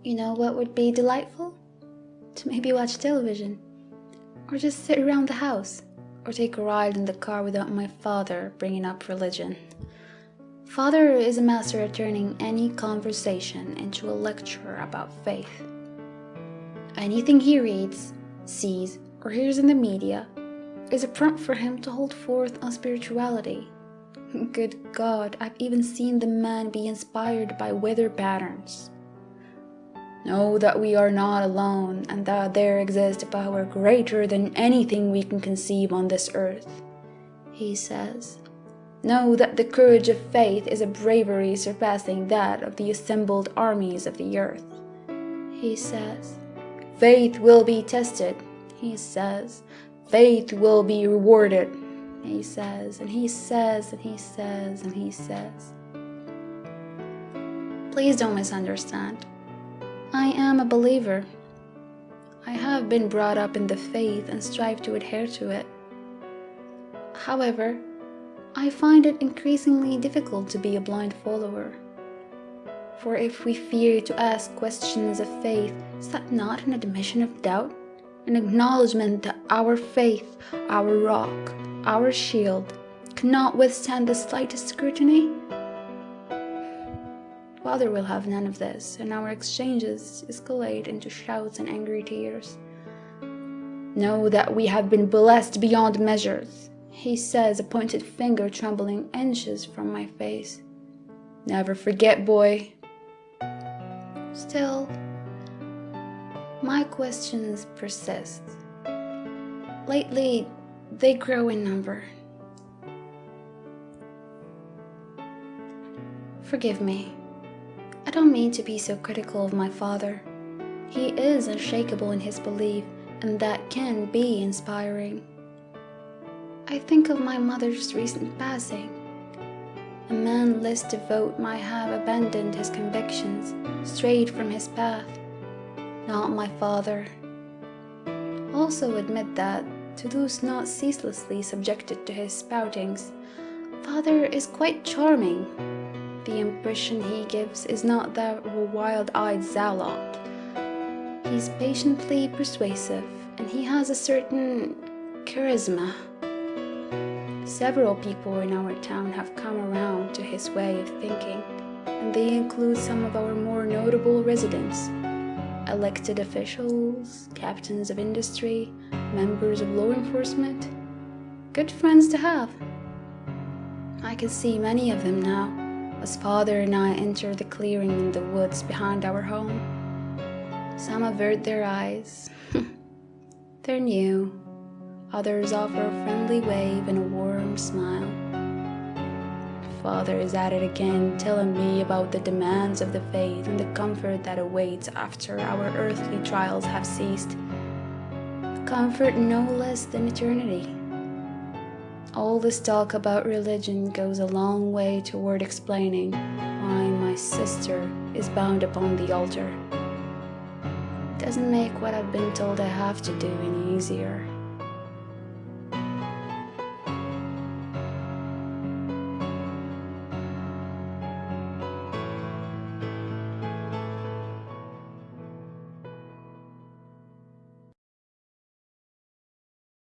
You know what would be delightful? To maybe watch television, or just sit around the house, or take a ride in the car without my father bringing up religion. Father is a master at turning any conversation into a lecture about faith. Anything he reads, sees, or hears in the media is a prompt for him to hold forth on spirituality. Good God, I've even seen the man be inspired by weather patterns. Know that we are not alone, and that there exists a power greater than anything we can conceive on this earth, he says. Know that the courage of faith is a bravery surpassing that of the assembled armies of the earth, he says. Faith will be tested, he says. Faith will be rewarded, he says, and he says, and he says, and he says. Please don't misunderstand. I am a believer. I have been brought up in the faith and strive to adhere to it. However, I find it increasingly difficult to be a blind follower. For if we fear to ask questions of faith, is that not an admission of doubt? An acknowledgement that our faith, our rock, our shield, cannot withstand the slightest scrutiny? Father will have none of this, and our exchanges escalate into shouts and angry tears. Know that we have been blessed beyond measures, he says, a pointed finger trembling inches from my face. Never forget, boy. Still, my questions persist. Lately, they grow in number. Forgive me. I don't mean to be so critical of my father. He is unshakable in his belief, and that can be inspiring. I think of my mother's recent passing. A man less devout might have abandoned his convictions, strayed from his path. Not my father. Also admit that, to those not ceaselessly subjected to his spoutings, father is quite charming. The impression he gives is not that of a wild-eyed zealot. He's patiently persuasive, and he has a certain charisma. Several people in our town have come around to his way of thinking, and they include some of our more notable residents, elected officials, captains of industry, members of law enforcement. Good friends to have. I can see many of them now, as father and I enter the clearing in the woods behind our home. Some avert their eyes. They're new. Others offer a friendly wave and a warm smile. Father is at it again, telling me about the demands of the faith and the comfort that awaits after our earthly trials have ceased. Comfort no less than eternity. All this talk about religion goes a long way toward explaining why my sister is bound upon the altar. It doesn't make what I've been told I have to do any easier.